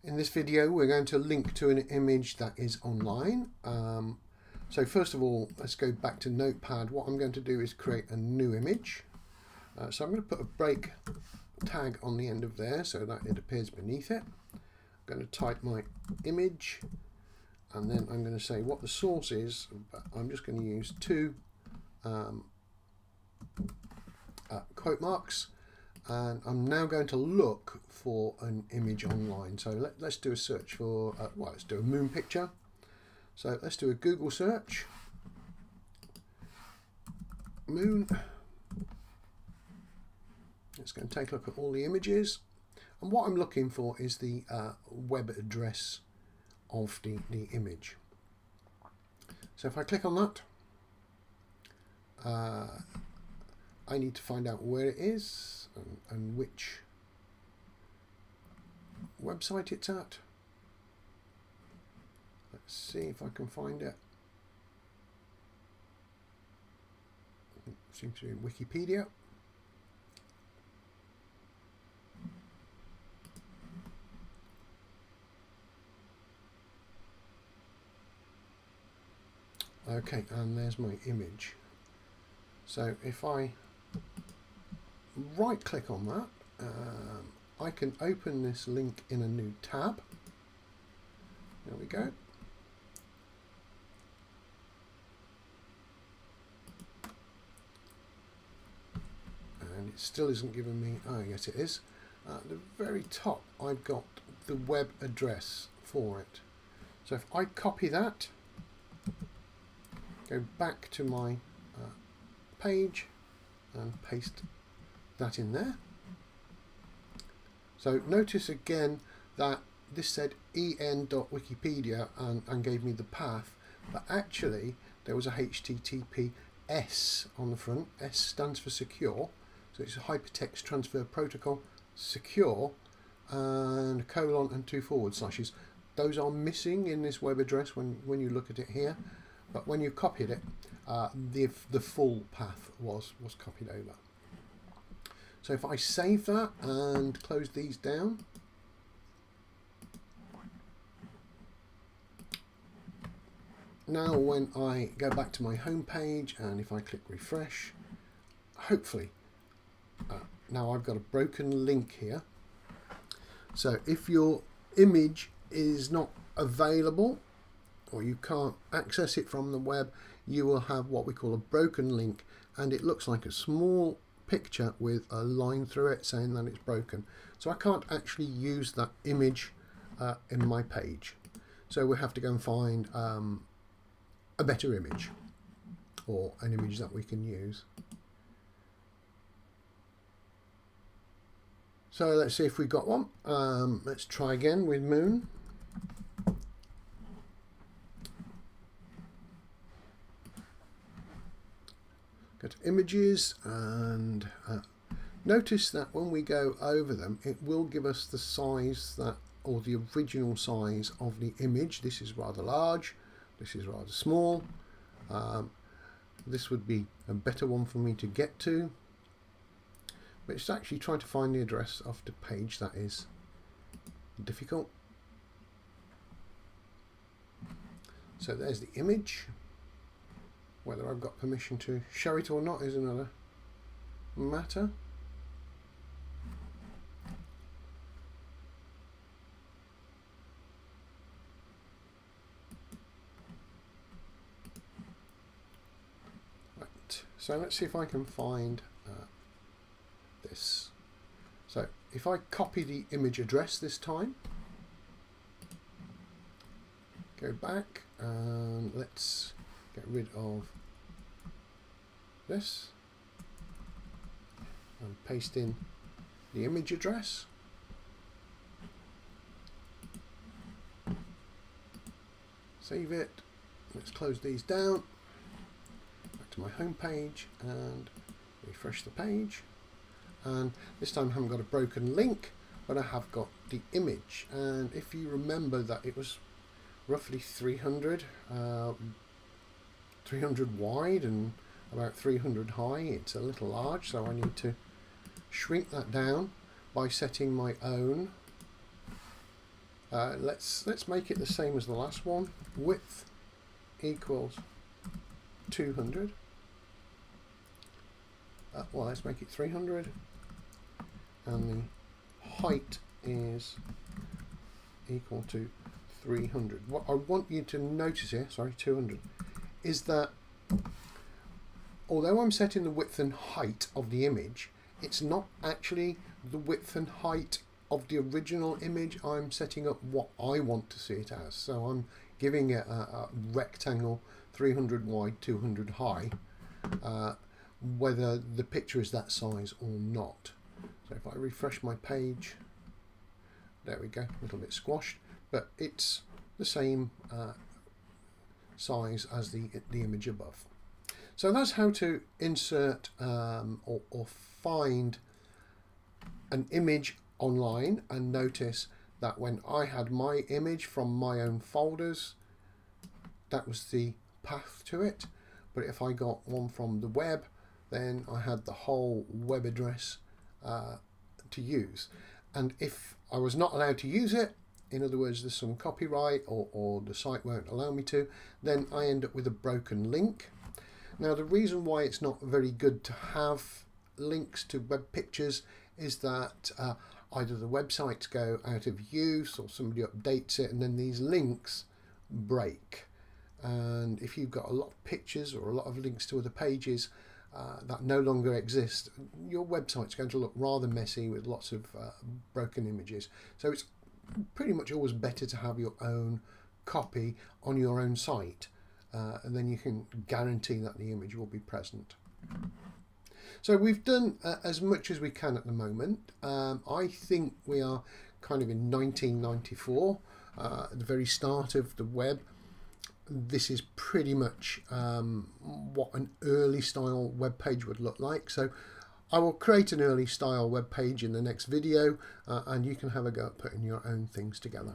In this video we're going to link to an image that is online. So first of all, let's go back to Notepad. What I'm going to do is create a new image. So I'm going to put a break tag on the end of there so that it appears beneath it. I'm going to type my image and then I'm going to say what the source is, but I'm just going to use two quote marks, and I'm now going to look for an image online. So let's do a search for, let's do a moon picture. So let's do a Google search, moon. It's going to take a look at all the images, and what I'm looking for is the web address of the image. So if I click on that, I need to find out where it is and which website it's at. Let's see if I can find it. It seems to be Wikipedia. Okay, and there's my image. So if I right click on that, I can open this link in a new tab. There we go. And it still isn't giving me, oh yes it is. At the very top I've got the web address for it. So if I copy that, go back to my page and paste that in there. So notice again that this said en.wikipedia and gave me the path, but actually there was a HTTPS on the front. S stands for secure, so it's a hypertext transfer protocol, secure, and a colon and 2 forward slashes. Those are missing in this web address when you look at it here, but when you copied it, the full path was copied over. So if I save that and close these down, now when I go back to my home page and if I click refresh, hopefully now I've got a broken link here. So if your image is not available or you can't access it from the web, you will have what we call a broken link, and it looks like a small picture with a line through it saying that it's broken. So I can't actually use that image in my page. So we have to go and find a better image, or an image that we can use. So let's see if we got one. Let's try again with moon. Go to images and notice that when we go over them, it will give us the size that, or the original size of the image. This is rather large, this is rather small. This would be a better one for me to get to, but it's actually trying to find the address of the page that is difficult. So there's the image. Whether I've got permission to show it or not is another matter. Right, so let's see if I can find this. So if I copy the image address this time, go back and let's get rid of this and paste in the image address. Save it. Let's close these down. Back to my home page and refresh the page. And this time I haven't got a broken link, but I have got the image. And if you remember that it was roughly 300 wide and about 300 high, it's a little large, so I need to shrink that down by setting my own Let's make it the same as the last one. Width equals 200. Well, let's make it 300, and the height is equal to 300. What I want you to notice here, sorry, 200, is that although I'm setting the width and height of the image, it's not actually the width and height of the original image. I'm setting up what I want to see it as. So I'm giving it a rectangle 300 wide, 200 high, whether the picture is that size or not. So if I refresh my page, there we go, a little bit squashed, but it's the same size as the image above. So that's how to insert or find an image online. And notice that when I had my image from my own folders, that was the path to it. But if I got one from the web, then I had the whole web address to use. And if I was not allowed to use it, in other words, there's some copyright or the site won't allow me to, then I end up with a broken link. Now, the reason why it's not very good to have links to web pictures is that either the websites go out of use or somebody updates it, and then these links break. And if you've got a lot of pictures or a lot of links to other pages that no longer exist, your website's going to look rather messy with lots of broken images. So it's pretty much always better to have your own copy on your own site, and then you can guarantee that the image will be present. So we've done as much as we can at the moment. I think we are kind of in 1994, at the very start of the web. This is pretty much what an early style web page would look like. So I will create an early style web page in the next video, and you can have a go at putting your own things together.